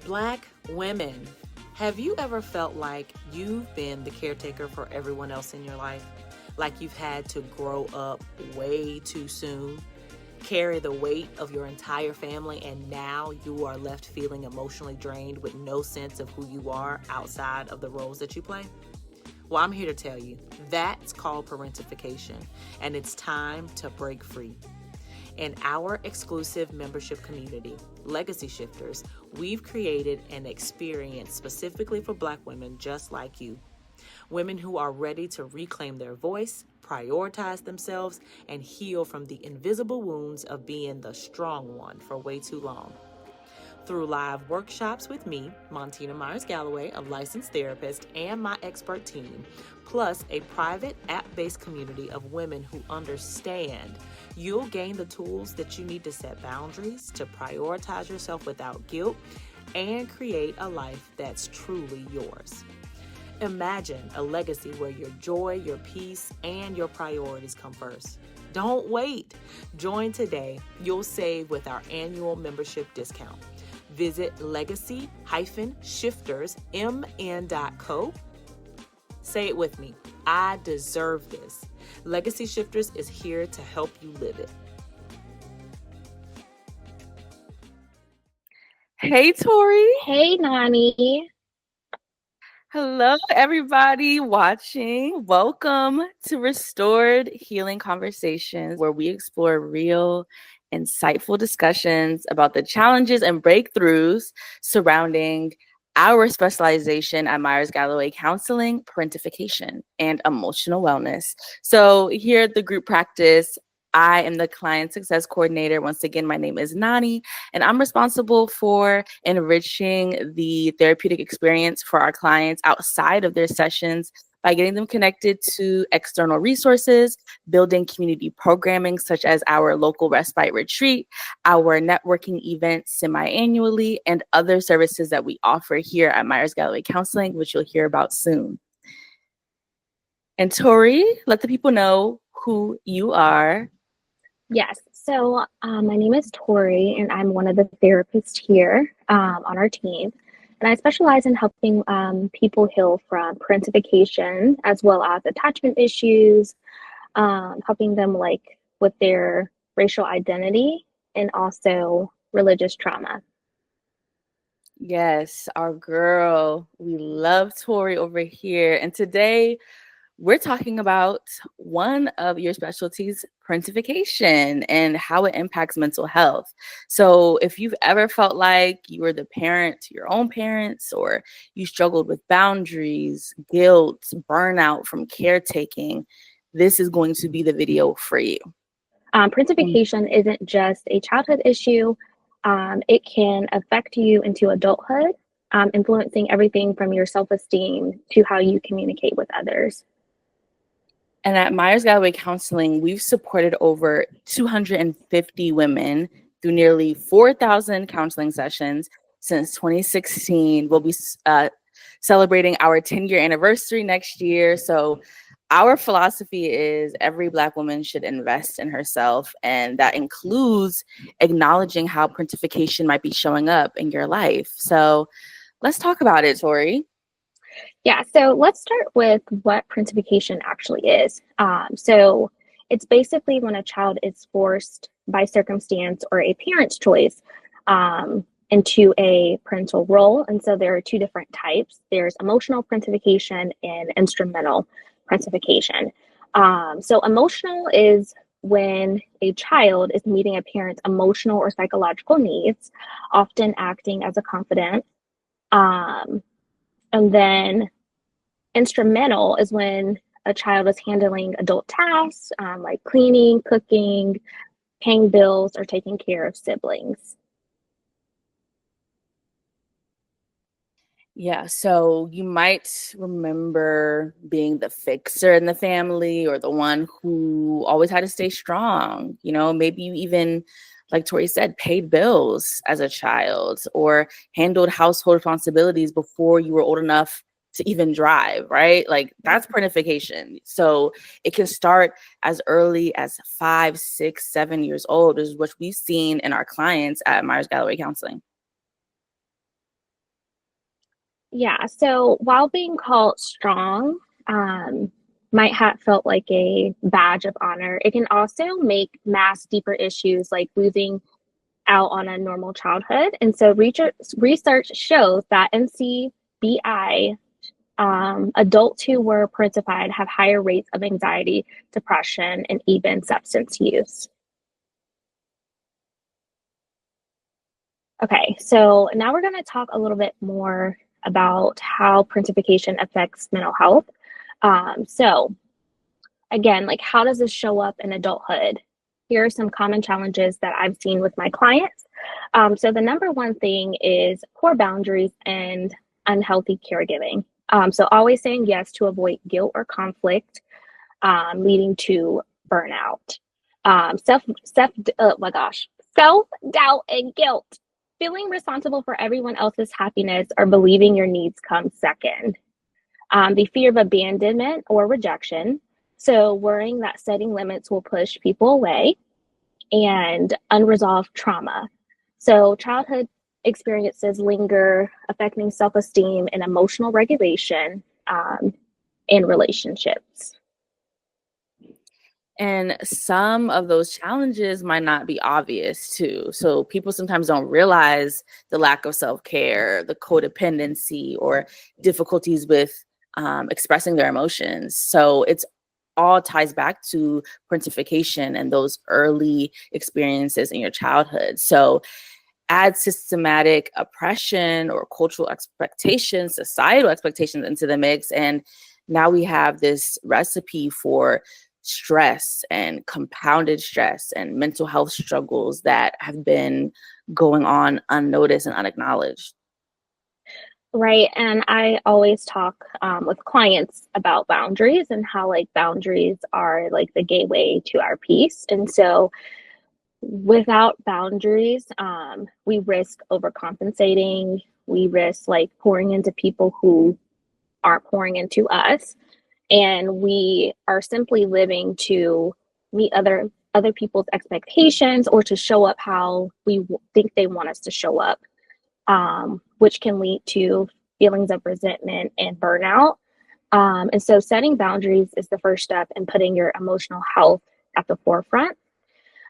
Black women, have you ever felt like you've been the caretaker for everyone else in your life? Like you've had to grow up way too soon, carry the weight of your entire family, and now you are left feeling emotionally drained with no sense of who you are outside of the roles that you play? Well, I'm here to tell you that's called parentification, and it's time to break free. In our exclusive membership community, Legacy Shifters, we've created an experience specifically for Black women just like you. Women who are ready to reclaim their voice, prioritize themselves, and heal from the invisible wounds of being the strong one for way too long. Through live workshops with me, Montina Galloway, a licensed therapist, and my expert team, plus a private app-based community of women who understand, you'll gain the tools that you need to set boundaries, to prioritize yourself without guilt, and create a life that's truly yours. Imagine a legacy where your joy, your peace, and your priorities come first. Don't wait. Join today. You'll save with our annual membership discount. Visit legacy-shiftersmn.co. Say it with me. I deserve this. Legacy Shifters is here to help you live it. Hey, Tori. Hey, Nani. Hello, everybody watching. Welcome to Restored Healing Conversations, where we explore real, insightful discussions about the challenges and breakthroughs surrounding our specialization at Galloway Counseling, Parentification, and Emotional Wellness. So here at the group practice, I am the client success coordinator. Once again, my name is Nani, and I'm responsible for enriching the therapeutic experience for our clients outside of their sessions by getting them connected to external resources, building community programming such as our local respite retreat, our networking events semi-annually, and other services that we offer here at Galloway Counseling, which you'll hear about soon. And Tori, let the people know who you are. Yes, so my name is Tori, and I'm one of the therapists here on our team. And I specialize in helping people heal from parentification as well as attachment issues, helping them with their racial identity and also religious trauma. Yes, our girl. We love Tori over here. And today we're talking about one of your specialties, parentification, and how it impacts mental health. So if you've ever felt like you were the parent to your own parents, or you struggled with boundaries, guilt, burnout from caretaking, this is going to be the video for you. Parentification isn't just a childhood issue. It can affect you into adulthood, influencing everything from your self-esteem to how you communicate with others. And at Galloway Counseling, we've supported over 250 women through nearly 4,000 counseling sessions since 2016. We'll be celebrating our 10-year anniversary next year. So our philosophy is every Black woman should invest in herself, and that includes acknowledging how parentification might be showing up in your life. So let's talk about it, Tori. Yeah, so let's start with what parentification actually is. So it's basically when a child is forced by circumstance or a parent's choice into a parental role. And so there are two different types. There's emotional parentification and instrumental parentification. So emotional is when a child is meeting a parent's emotional or psychological needs, often acting as a confidant. And then instrumental is when a child is handling adult tasks like cleaning, cooking, paying bills, or taking care of siblings. Yeah, so you might remember being the fixer in the family, or the one who always had to stay strong. You know, maybe you even, like Tori said, paid bills as a child or handled household responsibilities before you were old enough to even drive, right? Like that's parentification. So it can start as early as 5, 6, 7 years old, is what we've seen in our clients at Galloway Counseling. Yeah, so while being called strong might have felt like a badge of honor, it can also make mask deeper issues like losing out on a normal childhood. And so research shows that NCBI adults who were parentified have higher rates of anxiety, depression, and even substance use. Okay, so now we're going to talk a little bit more about how parentification affects mental health. So, again, like how does this show up in adulthood? Here are some common challenges that I've seen with my clients. So, the number one thing is poor boundaries and unhealthy caregiving. So, always saying yes to avoid guilt or conflict, leading to burnout. Oh my gosh, self doubt and guilt. Feeling responsible for everyone else's happiness or believing your needs come second. The fear of abandonment or rejection. So, worrying that setting limits will push people away, and unresolved trauma. So, childhood experiences linger, affecting self esteem and emotional regulation in relationships. And some of those challenges might not be obvious too. So people sometimes don't realize the lack of self-care, the codependency, or difficulties with expressing their emotions. So it's all ties back to parentification and those early experiences in your childhood. So add systematic oppression or cultural expectations, societal expectations into the mix. And now we have this recipe for stress and compounded stress and mental health struggles that have been going on unnoticed and unacknowledged. Right. And I always talk with clients about boundaries and how like boundaries are like the gateway to our peace. And so without boundaries, we risk overcompensating. We risk like pouring into people who aren't pouring into us. And we are simply living to meet other people's expectations or to show up how we think they want us to show up, which can lead to feelings of resentment and burnout. And so setting boundaries is the first step in putting your emotional health at the forefront.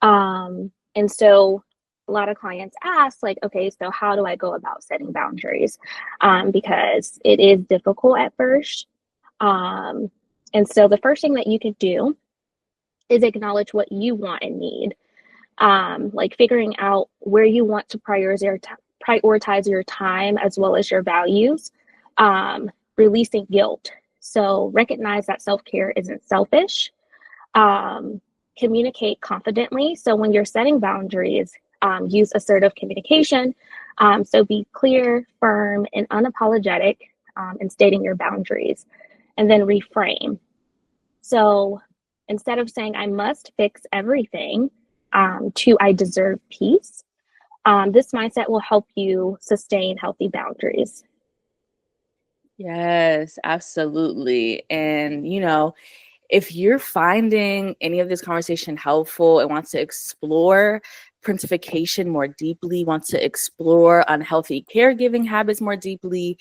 And so a lot of clients ask, like, okay, so how do I go about setting boundaries? Because it is difficult at first. And so the first thing that you could do is acknowledge what you want and need. Like figuring out where you want to prioritize your time as well as your values, releasing guilt. So recognize that self-care isn't selfish. Communicate confidently. So when you're setting boundaries, use assertive communication. So be clear, firm, and unapologetic in stating your boundaries. And then reframe. So instead of saying, I must fix everything, to I deserve peace, this mindset will help you sustain healthy boundaries. Yes, absolutely. And, if you're finding any of this conversation helpful and want to explore parentification more deeply, want to explore unhealthy caregiving habits more deeply,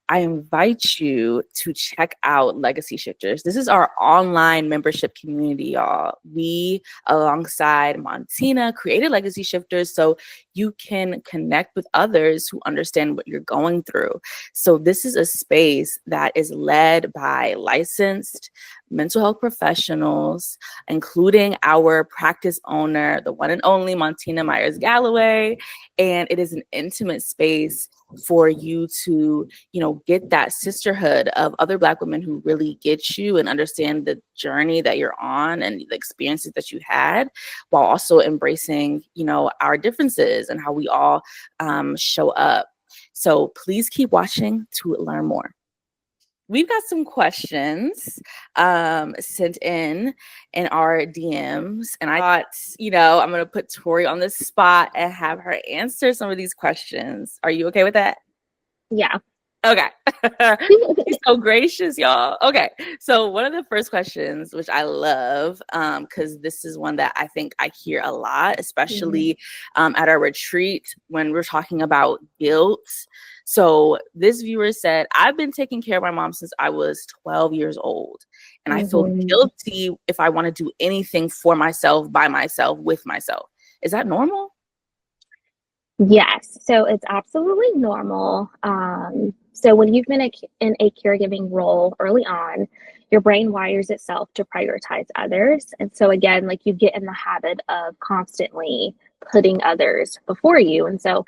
I invite you to check out Legacy Shifters. This is our online membership community, y'all. We, alongside Montina, created Legacy Shifters so you can connect with others who understand what you're going through. So this is a space that is led by licensed mental health professionals, including our practice owner, the one and only Montina Galloway. And it is an intimate space for you to, get that sisterhood of other Black women who really get you and understand the journey that you're on and the experiences that you had, while also embracing, our differences and how we all show up. So please keep watching to learn more. We've got some questions sent in our DMs, and I thought, I'm going to put Tori on the spot and have her answer some of these questions. Are you okay with that? Yeah. Okay. She's so gracious, y'all. Okay. So one of the first questions, which I love, because this is one that I think I hear a lot, especially at our retreat when we're talking about guilt. So this viewer said, I've been taking care of my mom since I was 12 years old. And I feel guilty if I want to do anything for myself, by myself, with myself. Is that normal? Yes, so it's absolutely normal. So when you've been in a caregiving role early on, your brain wires itself to prioritize others. And so again, like you get in the habit of constantly putting others before you. And so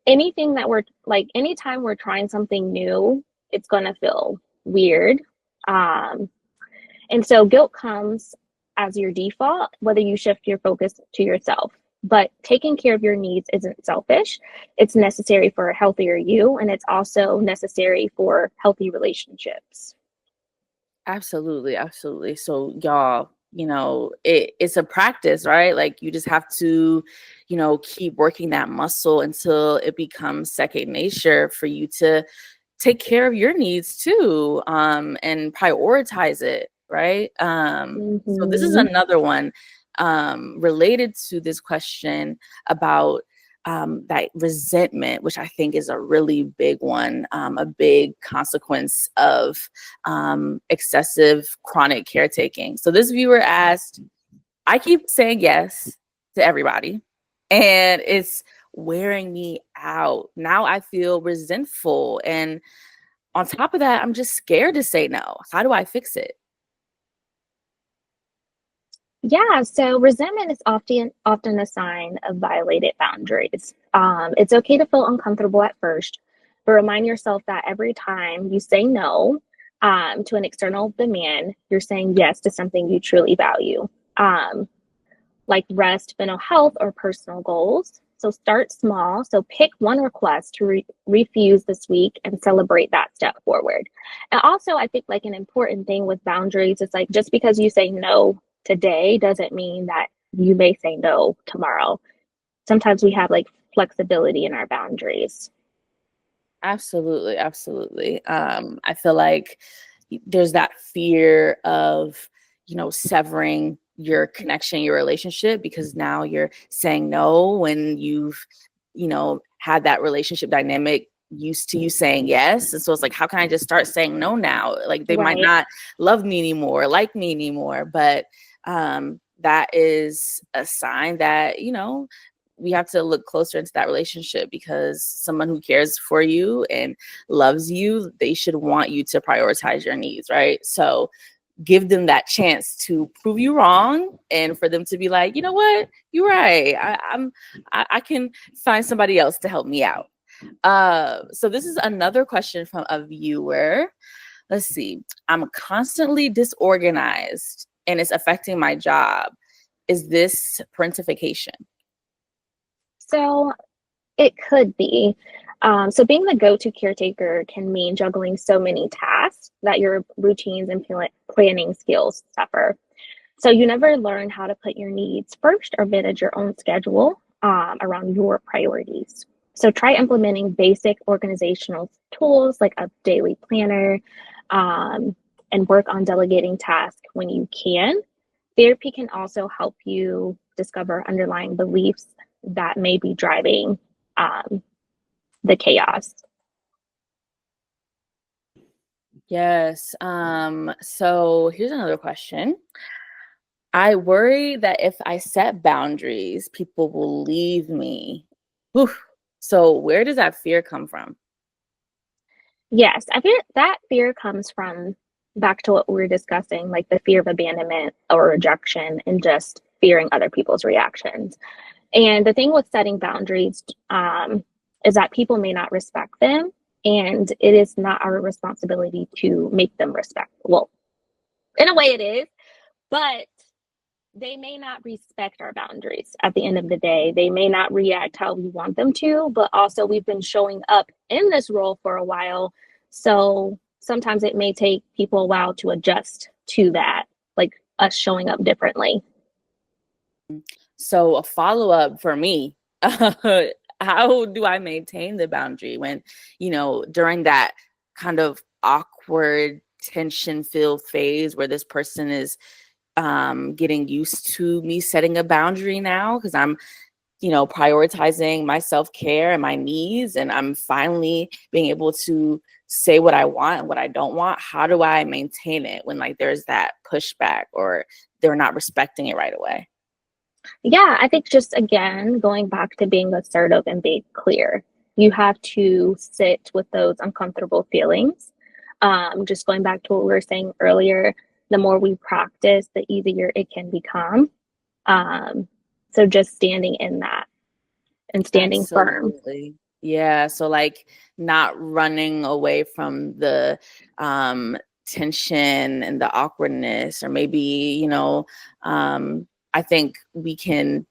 anything that we're like, anytime we're trying something new, it's going to feel weird. Um, and so guilt comes as your default, whether you shift your focus to yourself. But taking care of your needs isn't selfish. It's necessary for a healthier you, and it's also necessary for healthy relationships. Absolutely, absolutely. So y'all, it's a practice, right? Like you just have to, keep working that muscle until it becomes second nature for you to take care of your needs too, and prioritize it, right? So this is another one related to this question about that resentment, which I think is a really big one, a big consequence of excessive chronic caretaking. So this viewer asked, I keep saying yes to everybody, and it's wearing me out. Now I feel resentful. And on top of that, I'm just scared to say no. How do I fix it? Yeah, so resentment is often a sign of violated boundaries. It's okay to feel uncomfortable at first, but remind yourself that every time you say no to an external demand, you're saying yes to something you truly value, like rest, mental health, or personal goals. So start small. So pick one request to refuse this week and celebrate that step forward. And also, I think like an important thing with boundaries is like just because you say no today doesn't mean that you may say no tomorrow. Sometimes we have like flexibility in our boundaries. Absolutely, absolutely. I feel like there's that fear of, severing your connection, your relationship, because now you're saying no when you've, had that relationship dynamic used to you saying yes. And so it's like, how can I just start saying no now? Like they might Right. not love me anymore, like me anymore. But that is a sign that, we have to look closer into that relationship, because someone who cares for you and loves you, they should want you to prioritize your needs, right? So give them that chance to prove you wrong, and for them to be like, you know what, you're right. I can find somebody else to help me out. So this is another question from a viewer. Let's see. I'm constantly disorganized and it's affecting my job. Is this parentification? So it could be. So being the go-to caretaker can mean juggling so many tasks that your routines and planning skills suffer. So you never learn how to put your needs first or manage your own schedule around your priorities. So try implementing basic organizational tools like a daily planner, um, and work on delegating tasks when you can. Therapy can also help you discover underlying beliefs that may be driving um, the chaos. Yes. So here's another question. I worry that if I set boundaries, people will leave me. Whew. So where does that fear come from? Yes, I think that fear comes from back to what we were discussing, like the fear of abandonment or rejection and just fearing other people's reactions. And the thing with setting boundaries is that people may not respect them, and it is not our responsibility to make them respect. Well, in a way, it is, but they may not respect our boundaries at the end of the day. They may not react how we want them to, but also we've been showing up in this role for a while. So sometimes it may take people a while to adjust to that, like us showing up differently. So a follow-up for me, how do I maintain the boundary when, during that kind of awkward tension-filled phase where this person is getting used to me setting a boundary now because I'm, prioritizing my self-care and my needs, and I'm finally being able to say what I want and what I don't want. How do I maintain it when like there's that pushback or they're not respecting it right away? Yeah, I think just again, going back to being assertive and being clear, you have to sit with those uncomfortable feelings. Just going back to what we were saying earlier, the more we practice, the easier it can become. So just standing in that and standing firm. Absolutely. Yeah. So like not running away from the tension and the awkwardness, or maybe, I think we can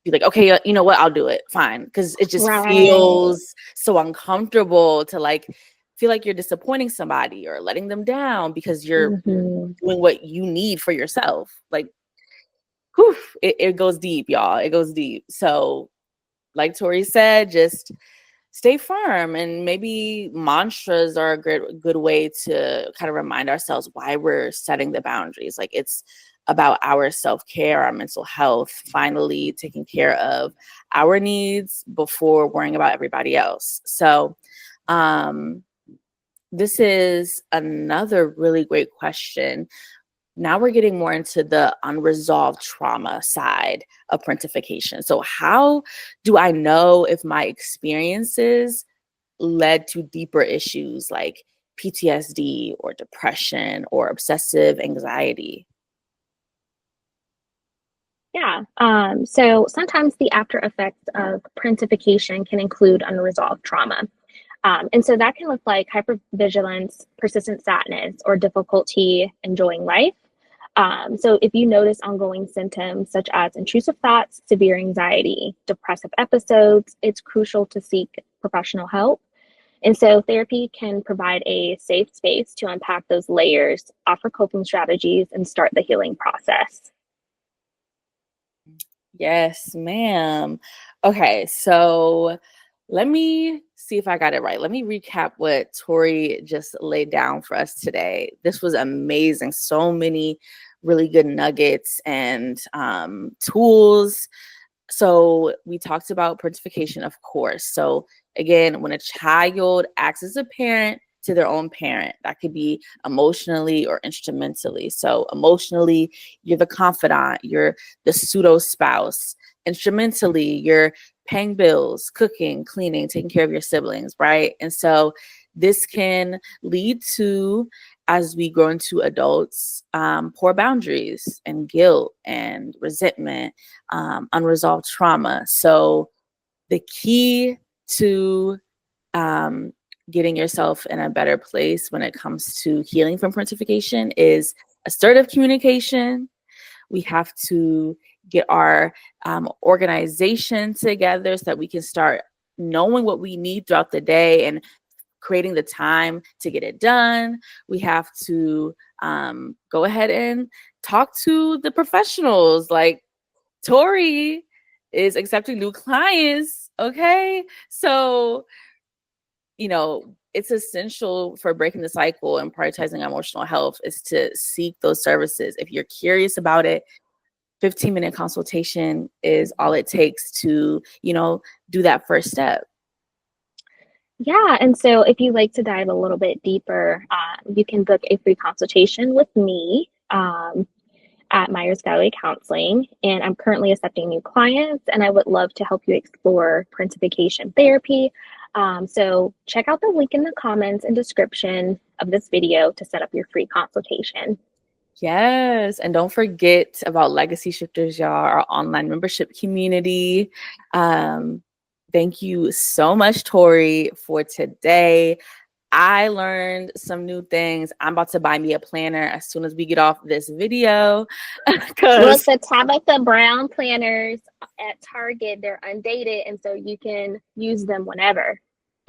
be like, okay, you know what, I'll do it. Fine. Because it just Right. feels so uncomfortable to like feel like you're disappointing somebody or letting them down because you're Hmm. doing what you need for yourself. Like, whew, it goes deep, y'all. It goes deep. So like Tori said, just stay firm, and maybe mantras are a good way to kind of remind ourselves why we're setting the boundaries. Like it's about our self-care, our mental health, finally taking care of our needs before worrying about everybody else. So this is another really great question. Now we're getting more into the unresolved trauma side of parentification. So how do I know if my experiences led to deeper issues like PTSD or depression or obsessive anxiety? Yeah. So sometimes the after effects of parentification can include unresolved trauma. And so that can look like hypervigilance, persistent sadness, or difficulty enjoying life. So if you notice ongoing symptoms such as intrusive thoughts, severe anxiety, depressive episodes, it's crucial to seek professional help. And so therapy can provide a safe space to unpack those layers, offer coping strategies, and start the healing process. Yes, ma'am. Okay, so let me see if I got it right. Let me recap what Tori just laid down for us today. This was amazing. So many really good nuggets and tools. So we talked about parentification, of course. So again, when a child acts as a parent to their own parent, that could be emotionally or instrumentally. So emotionally, you're the confidant, you're the pseudo spouse. Instrumentally, you're paying bills, cooking, cleaning, taking care of your siblings, right? And so this can lead to, as we grow into adults, poor boundaries and guilt and resentment, unresolved trauma. So the key to getting yourself in a better place when it comes to healing from parentification is assertive communication. We have to get our organization together so that we can start knowing what we need throughout the day and creating the time to get it done. We have to go ahead and talk to the professionals. Like Tori is accepting new clients. Okay. So, it's essential for breaking the cycle and prioritizing emotional health is to seek those services. If you're curious about it, 15-minute consultation is all it takes to, do that first step. Yeah, and so if you'd like to dive a little bit deeper, you can book a free consultation with me at Myers Galloway Counseling. And I'm currently accepting new clients, and I would love to help you explore parentification therapy. So check out the link in the comments and description of this video to set up your free consultation. Yes. And don't forget about Legacy Shifters, y'all, our online membership community. Thank you so much, Tori, for today. I learned some new things. I'm about to buy me a planner as soon as we get off this video. Look, Because the Tabitha Brown planners at Target, they're undated, and so you can use them whenever.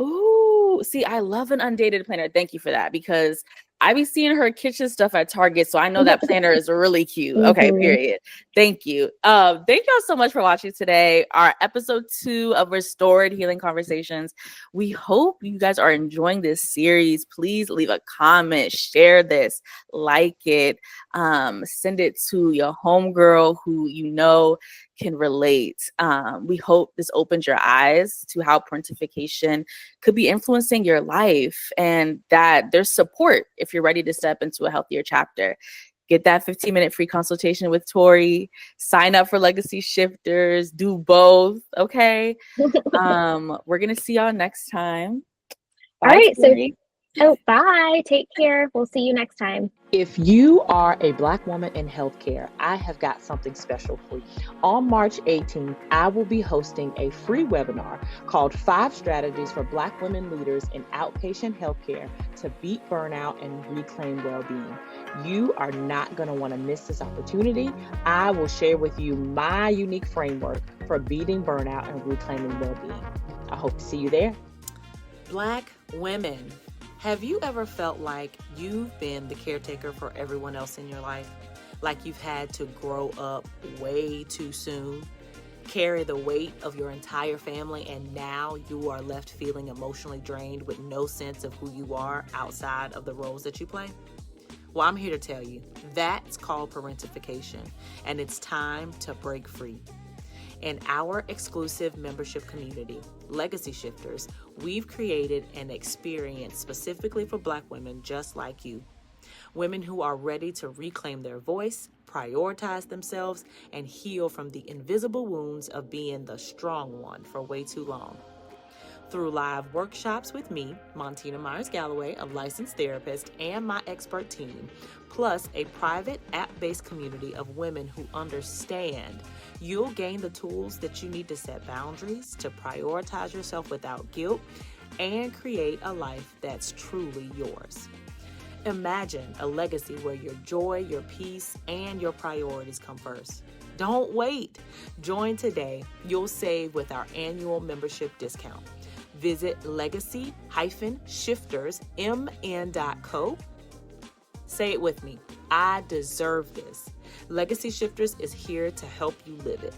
ooh, see, I love an undated planner. Thank you for that, because I be seeing her kitchen stuff at Target, so I know that planner is really cute. Okay, Mhm. period. Thank you. Thank y'all so much for watching today. Our episode 2 of Restored Healing Conversations. We hope you guys are enjoying this series. Please leave a comment, share this, like it, send it to your homegirl who you know can relate. We hope this opens your eyes to how parentification could be influencing your life, and that there's support if you're ready to step into a healthier chapter. Get that 15-minute free consultation with Tori. Sign up for Legacy Shifters. Do both. Okay. We're gonna see y'all next time. All Bye, right. Tori. Bye. Take care. We'll see you next time. If you are a Black woman in healthcare, I have got something special for you. On March 18th, I will be hosting a free webinar called 5 Strategies for Black Women Leaders in Outpatient Healthcare to Beat Burnout and Reclaim Wellbeing. You are not going to want to miss this opportunity. I will share with you my unique framework for beating burnout and reclaiming well-being. I hope to see you there. Black women, have you ever felt like you've been the caretaker for everyone else in your life? Like you've had to grow up way too soon, carry the weight of your entire family, and now you are left feeling emotionally drained with no sense of who you are outside of the roles that you play? Well, I'm here to tell you, that's called parentification, and it's time to break free. In our exclusive membership community, Legacy Shifters, we've created an experience specifically for Black women just like you. Women who are ready to reclaim their voice, prioritize themselves, and heal from the invisible wounds of being the strong one for way too long. Through live workshops with me, Montina Galloway, a licensed therapist, and my expert team, plus a private app-based community of women who understand, you'll gain the tools that you need to set boundaries, to prioritize yourself without guilt, and create a life that's truly yours. Imagine a legacy where your joy, your peace, and your priorities come first. Don't wait. Join today. You'll save with our annual membership discount. Visit legacy-shiftersmn.co. Say it with me. I deserve this. Legacy Shifters is here to help you live it.